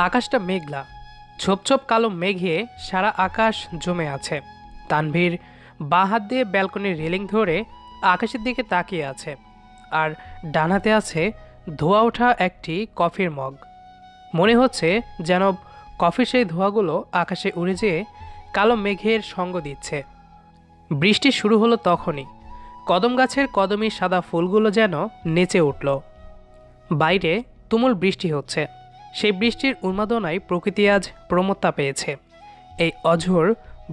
আকাশটা মেঘলা। ছোপ ছোপ কালো মেঘে সারা আকাশ জমে আছে। তানভীর বাঁ হাত দিয়ে ব্যালকনির রেলিং ধরে আকাশের দিকে তাকিয়ে আছে, আর ডান হাতে আছে ধোয়া ওঠা একটি কফির মগ। মনে হচ্ছে যেন কফির সেই ধোঁয়াগুলো আকাশে উড়ে যেয়ে কালো মেঘের সঙ্গ দিচ্ছে। বৃষ্টি শুরু হলো তখনই। কদম গাছের কদমি সাদা ফুলগুলো যেন নেচে উঠল। বাইরে তুমুল বৃষ্টি হচ্ছে। সেই বৃষ্টির উন্মাদনায় প্রকৃতি আজ প্রমত্তা পেয়েছে। এই অঝোর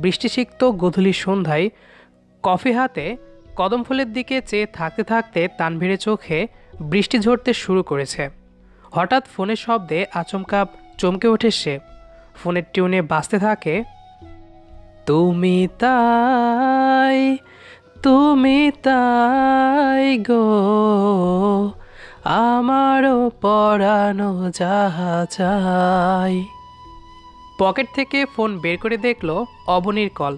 বৃষ্টিসিক্ত গধূলি সন্ধ্যায় কফি হাতে কদম ফুলের দিকে চেয়ে থাকতে থাকতে তানভীরের চোখে বৃষ্টি ঝরতে শুরু করেছে। হঠাৎ ফোনের শব্দে আচমকা চমকে ওঠে সে। ফোনের টিউনে বাজতে থাকে, তুমি তাই, তুমি তাই গো, আমারও পরানো যাহা চাই। পকেট থেকে ফোন বের করে দেখল অবনীর কল।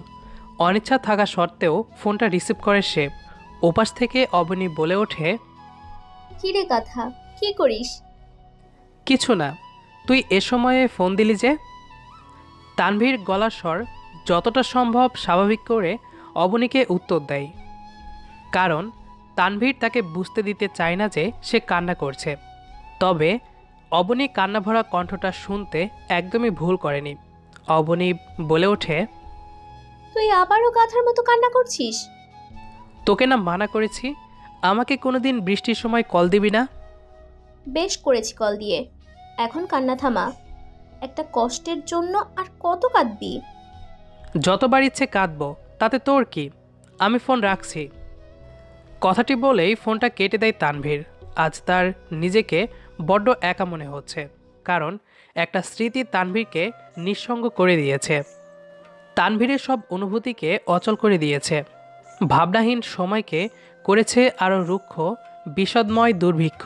অনিচ্ছা থাকা সত্ত্বেও ফোনটা রিসিভ করে সে। ওপাশ থেকে অবনী বলে ওঠে, কি রে গাধা, কি করিস? কিছু না, তুই এ সময়ে ফোন দিলি যে? তানভীর গলার স্বর যতটা সম্ভব স্বাভাবিক করে অবনীকে উত্তর দেয়, কারণ তানভীর তাকে বুঝতে দিতে চায় না যে সে কান্না করছে। তবে অবনী কান্না ভরা কণ্ঠটা শুনতে একদমই ভুল করেনি। অবনী বলে ওঠে, তুই আবারও গাধার মতো কান্না করছিস? তোকে না মানা করেছি আমাকে কোনোদিন বৃষ্টির সময় কল দিবি না? বেশ করেছি কল দিয়ে। এখন কান্না থামা। একটা কষ্টের জন্য আর কত কাঁদবি? যতবার ইচ্ছে কাঁদবো, তাতে তোর কি? আমি ফোন রাখছি। কথাটি বলেই ফোনটা কেটে দেয় তানভীর। আজ তার নিজেকে বড্ড একা মনে হচ্ছে, কারণ একটা স্মৃতি তানভীরকে নিঃসঙ্গ করে দিয়েছে। তানভীরের সব অনুভূতিকে অচল করে দিয়েছে। ভাবনাহীন সময়কে করেছে আরও রুক্ষ, বিষাদময় দুর্ভিক্ষ।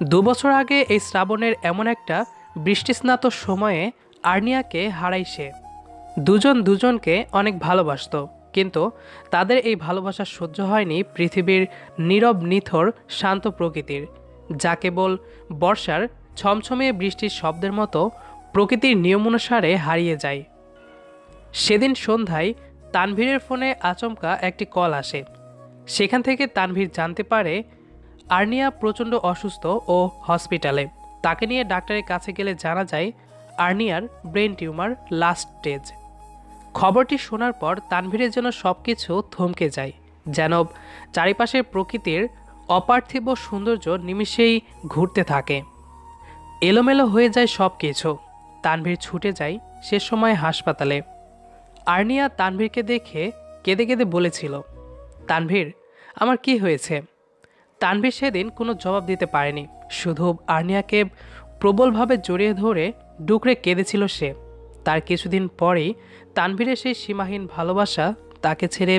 2 বছর আগে এই শ্রাবণের এমন একটা বৃষ্টিস্নাত সময়ে আর্নিয়াকে হারাই সে। দুজন দুজনকে অনেক ভালোবাসতো, কিন্তু তাদের এই ভালোবাসা সহ্য হয়নি পৃথিবীর নীরব নিথর শান্ত প্রকৃতির, যা কেবল বর্ষার ছমছমে বৃষ্টির শব্দের মতো প্রকৃতির নিয়মানুসারে হারিয়ে যায়। সেদিন সন্ধ্যায় তানভীরের ফোনে আচমকা একটি কল আসে। সেখান থেকে তানভীর জানতে পারে আর্নিয়া প্রচণ্ড অসুস্থ ও হসপিটালে। তাকে নিয়ে ডাক্তারের কাছে গেলে জানা যায় আর্নিয়ার ব্রেন টিউমার লাস্ট স্টেজ। খবরটি শোনার পর তানভীরের যেন সব কিছু থমকে যায়, যেন চারিপাশের প্রকৃতির অপার্থিব সৌন্দর্য নিমিষেই ঘুরতে থাকে। এলোমেলো হয়ে যায় সব কিছু। তানভীর ছুটে যায় সে সময় হাসপাতালে। আর্নিয়া তানভীরকে দেখে কেঁদে কেঁদে বলেছিল, তানভীর, আমার কি হয়েছে? তানভীর সেদিন কোনো জবাব দিতে পারেনি, শুধু আর্নিয়াকে প্রবলভাবে জড়িয়ে ধরে ডুকরে কেঁদেছিল সে। তার কিছুদিন পরেই তানভীরের সেই সীমাহীন ভালোবাসা তাকে ছেড়ে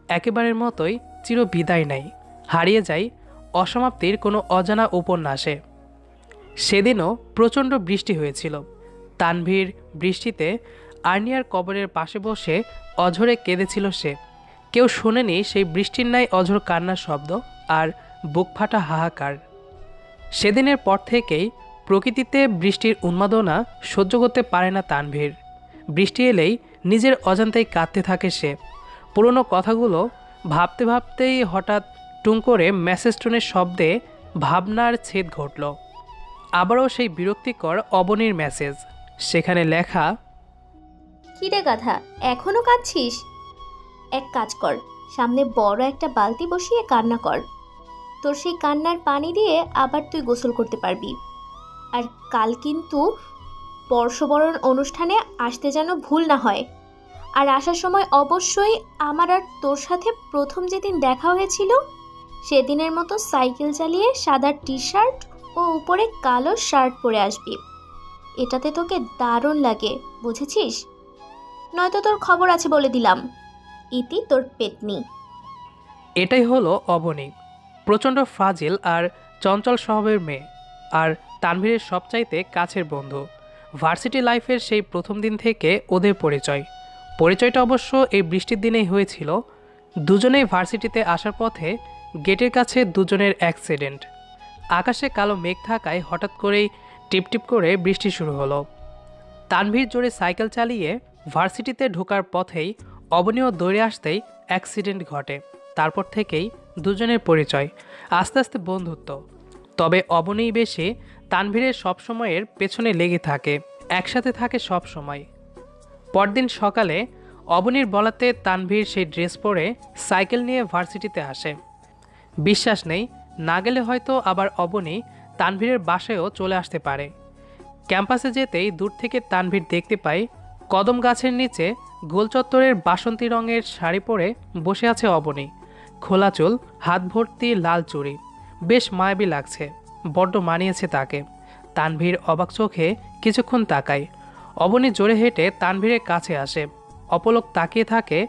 একেবারের মতোই চির বিদায় নেয়, হারিয়ে যায় অসমাপ্তির কোনো অজানা উপন্যাসে। সেদিনও প্রচণ্ড বৃষ্টি হয়েছিল। তানভীর বৃষ্টিতে আর্নিয়ার কবরের পাশে বসে অঝরে কেঁদেছিল সে। কেউ শোনেনি সেই বৃষ্টির ন্যায় অঝোর কান্নার শব্দ আর বুক ফাটা হাহাকার। সেদিনের পর থেকেই প্রকৃতিতে বৃষ্টির উন্মাদনা সহ্য করতে পারে না তানভীর। বৃষ্টি এলেই নিজের অজান্তেই কাঁদতে থাকে সে। পুরনো কথাগুলো ভাবতে ভাবতেই হঠাৎ টুং করে মেসেজ টোনের শব্দে ভাবনার ছেদ ঘটল। আবারও সেই বিরক্তিকর অবনীর মেসেজ। সেখানে লেখা, কি রে গাধা, এখনো কাঁদছিস? এক কাজ কর, সামনে বড় একটা বালতি বসিয়ে কান্না কর। তোর সেই কান্নার পানি দিয়ে আবার তুই গোসল করতে পারবি। আর কাল কিন্তু বর্ষবরণ অনুষ্ঠানে আসতে যেন ভুল না হয়। আর আসার সময় অবশ্যই আমার আর তোর সাথে প্রথম যেদিন দেখা হয়েছিল সেদিনের মতো সাইকেল চালিয়ে সাদা টি শার্ট ও উপরে কালো শার্ট পরে আসবি। এটাতে তোকে দারুণ লাগে, বুঝেছিস? নয়তো তোর খবর আছে বলে দিলাম। ইতি তোর পেতনি। এটাই হলো অবনী। প্রচণ্ড ফ্রাজিল আর চঞ্চল স্বভাবের মেয়ে, আর তানভীরের সবচাইতে কাছের বন্ধু। ভার্সিটি লাইফের সেই প্রথম দিন থেকে ওদের পরিচয়টা অবশ্য এই বৃষ্টির দিনেই হয়েছিল। দুজনেই ভার্সিটিতে আসার পথে গেটের কাছে দুজনের অ্যাক্সিডেন্ট। আকাশে কালো মেঘ থাকায় হঠাৎ করেই টিপটিপ করে বৃষ্টি শুরু হলো। তানভীর জোরে সাইকেল চালিয়ে ভার্সিটিতে ঢোকার পথেই অবনীয় দৌড়ে আসতেই অ্যাক্সিডেন্ট ঘটে। তারপর থেকেই দুজনের পরিচয়, আস্তে আস্তে বন্ধুত্ব। তবে অবনীই বেশি তানভীরের সবসময়ের পেছনে লেগে থাকে, একসাথে থাকে সব সময়। পরদিন সকালে অবনীর বলাতে তানভীর সেই ড্রেস পরে সাইকেল নিয়ে ভার্সিটিতে আসে। বিশ্বাস নেই, না গেলে হয়তো আবার অবনী তানভীরের বাসায়ও চলে আসতে পারে। ক্যাম্পাসে যেতেই দূর থেকে তানভীর দেখতে পাই কদম গাছের নিচে গোলচত্বরের বাসন্তী রঙের শাড়ি পরে বসে আছে অবনী। খোলা চুল, হাত ভর্তি লাল চুড়ি, বেশ মায়াবী লাগছে, বড্ড মানিয়েছে তাকে। তানভীর অবাক চোখে কিছুক্ষণ তাকায়। অবনী জোরে হেঁটে তানভীরের কাছে আসে, অপলক তাকিয়ে থাকে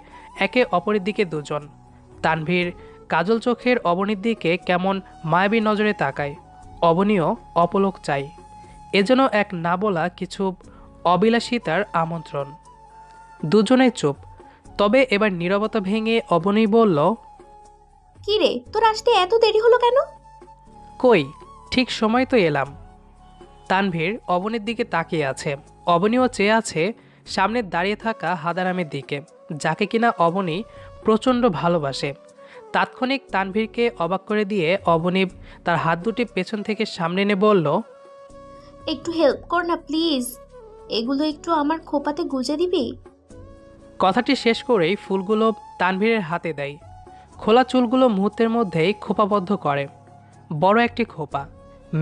একে অপরের দিকে দুজন। তানভীর কাজল চোখের অবনীর দিকে কেমন মায়াবী নজরে তাকায়। অবনীও অপলক চাই, এজন্য এক না বলা কিছু অবিলাসিতার আমন্ত্রণ। দুজনেই চুপ। তবে এবার নীরবতা ভেঙে অবনী বলল, কি রে, তোর আসতে এত দেরি হলো কেন? কই, ঠিক সময় তো এলাম। তানভীর অবনীর দিকে তাকিয়ে আছে, অবনীও চেয়ে আছে সামনে দাঁড়িয়ে থাকা হাদারামের দিকে, যাকে কিনা অবনী প্রচণ্ড ভালোবাসে। তাৎক্ষণিক তানভীরকে অবাক করে দিয়ে অবনী তার হাত দুটি পেছন থেকে সামনে এনে বলল, একটু হেল্প কর না প্লিজ, এগুলো একটু আমার খোপাতে গুজে দিবি? কথাটি শেষ করেই ফুলগুলো তানভীরের হাতে দেয়। খোলা চুলগুলো মুহূর্তের মধ্যেই খোপাবদ্ধ করে। বড় একটি খোপা,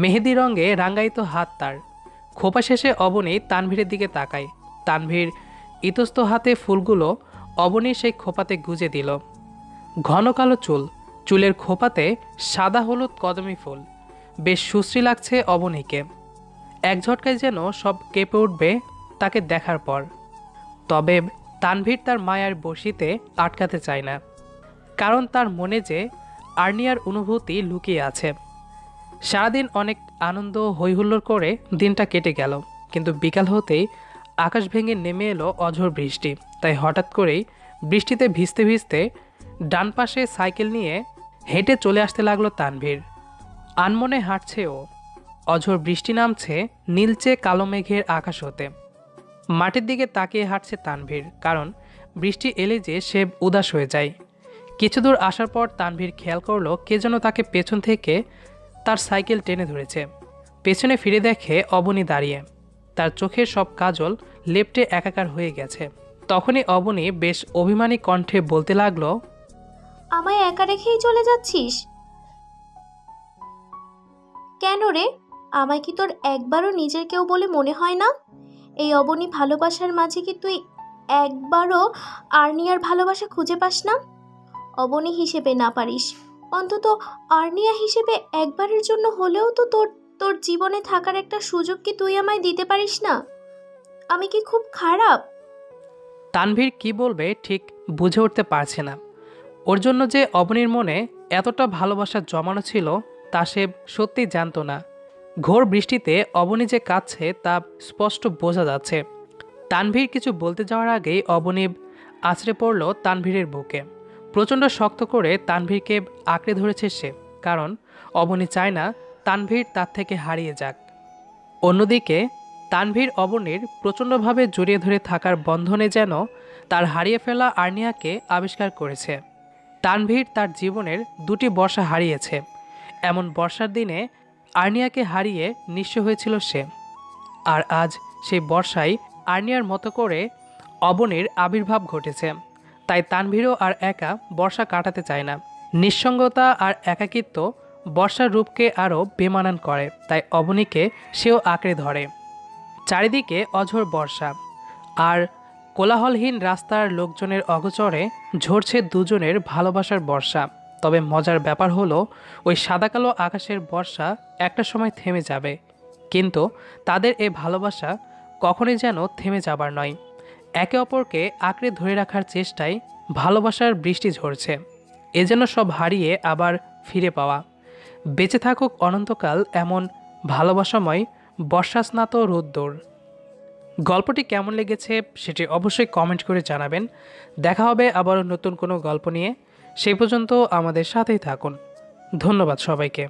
মেহেদি রঙে রাঙ্গায়িত হাত তার। খোপা শেষে অবনী তানভীরের দিকে তাকায়। তানভীর ইতস্ত হাতে ফুলগুলো অবনীর সেই খোপাতে গুজে দিল। ঘন কালো চুল, চুলের খোপাতে সাদা হলুদ কদমী ফুল, বেশ সুশ্রী লাগছে অবনীকে। এক ঝটকায় যেন সব কেঁপে উঠবে তাকে দেখার পর। তবে তানভীর তার মায়ার বশিতে আটকাতে চায় না, কারণ তার মনে যে আর্নিয়ার অনুভূতি লুকিয়ে আছে। সারাদিন অনেক আনন্দ হৈহুল্লোড় করে দিনটা কেটে গেল, কিন্তু বিকাল হতেই আকাশ ভেঙে নেমে এলো অঝোর বৃষ্টি। তাই হঠাৎ করেই বৃষ্টিতে ভিজতে ভিজতে ডান পাশে সাইকেল নিয়ে হেঁটে চলে আসতে লাগলো তানভীর। আনমনে হাঁটছে ও। অঝোর বৃষ্টি নামছে নীলচে কালো মেঘের আকাশ হতে। মাটির দিকে তাকিয়ে হাঁটছে তানভীর, কারণ বৃষ্টি এলে যে সে উদাস হয়ে যায়। কিছু দূর আসার পর তানভীর খেয়াল করলো কে যেন তাকে পেছন থেকে তার সাইকেল টেনে ধরেছে। পেছনে ফিরে দেখে অবনী দাঁড়িয়ে, তার চোখের সব কাজল লেপ্টে একাকার হয়ে গেছে। তখনই অবনী বেশ অভিমানী কণ্ঠে বলতে লাগলো, আমায় একা রেখেই চলে যাচ্ছিস কেন রে? আমায় কি তোর একবারও নিজের কেউ বলে মনে হয় না? এই অবনী ভালোবাসার মাঝে কি তুই একবারও আর্নিয়ার ভালোবাসা খুঁজে পাস না? অবনী হিসেবে না পারিস, অন্তত আর্নিয়া হিসেবে একবারের জন্য হলেও তো তোর তোর জীবনে থাকার একটা সুযোগ কি তুই আমায় দিতে পারিস না? আমি কি খুব খারাপ? তানভীর কি বলবে ঠিক বুঝে উঠতে পারছে না। ওর জন্য যে অবনীর মনে এতটা ভালোবাসা জমানো ছিল তা সে সত্যিই জানতো না। ঘোর বৃষ্টিতে অবনী যে কাঁদছে তা স্পষ্ট বোঝা যাচ্ছে। তানভীর কিছু বলতে যাওয়ার আগেই অবনী আছড়ে পড়ল তানভীরের বুকে। প্রচণ্ড শক্ত করে তানভীরকে আঁকড়ে ধরেছে সে, কারণ অবনী চায় না তানভীর তার থেকে হারিয়ে যাক। অন্যদিকে তানভীর অবনীর প্রচণ্ডভাবে জড়িয়ে ধরে থাকার বন্ধনে যেন তার হারিয়ে ফেলা আর্নিয়াকে আবিষ্কার করেছে। তানভীর তার জীবনের দুটি বর্ষা হারিয়েছে। এমন বর্ষার দিনে আর্নিয়াকে হারিয়ে নিঃস্ব হয়েছিল সে। আর আজ সেই বর্ষায় আর্নিয়ার মতো করে অবনীর আবির্ভাব ঘটেছে। তাই তানভীরও আর একা বর্ষা কাটাতে চায় না। নিঃসঙ্গতা আর একাকিত্ব বর্ষার রূপকে আরও বেমানান করে, তাই অবনীকে সেও আঁকড়ে ধরে। চারিদিকে অঝোর বর্ষা, আর কোলাহলহীন রাস্তার লোকজনের অগোচরে ঝরছে দুজনের ভালোবাসার বর্ষা। তবে মজার ব্যাপার হলো ওই সাদা কালো আকাশের বর্ষা একটা সময় থেমে যাবে, কিন্তু তাদের এই ভালোবাসা কখনোই যেন থেমে যাবার নয়। একে অপরকে আঁকড়ে ধরে রাখার চেষ্টায় ভালোবাসার বৃষ্টি ঝরছে, এ যেন সব হারিয়ে আবার ফিরে পাওয়া। বেঁচে থাকুক অনন্তকাল এমন ভালোবাসাময় বর্ষাস্নাত রোদ্দুর। গল্পটি কেমন লেগেছে সেটি অবশ্যই কমেন্ট করে জানাবেন। দেখা হবে আবারও নতুন কোনো গল্প নিয়ে। সেই পর্যন্ত আমাদের সাথেই থাকুন। ধন্যবাদ সবাইকে।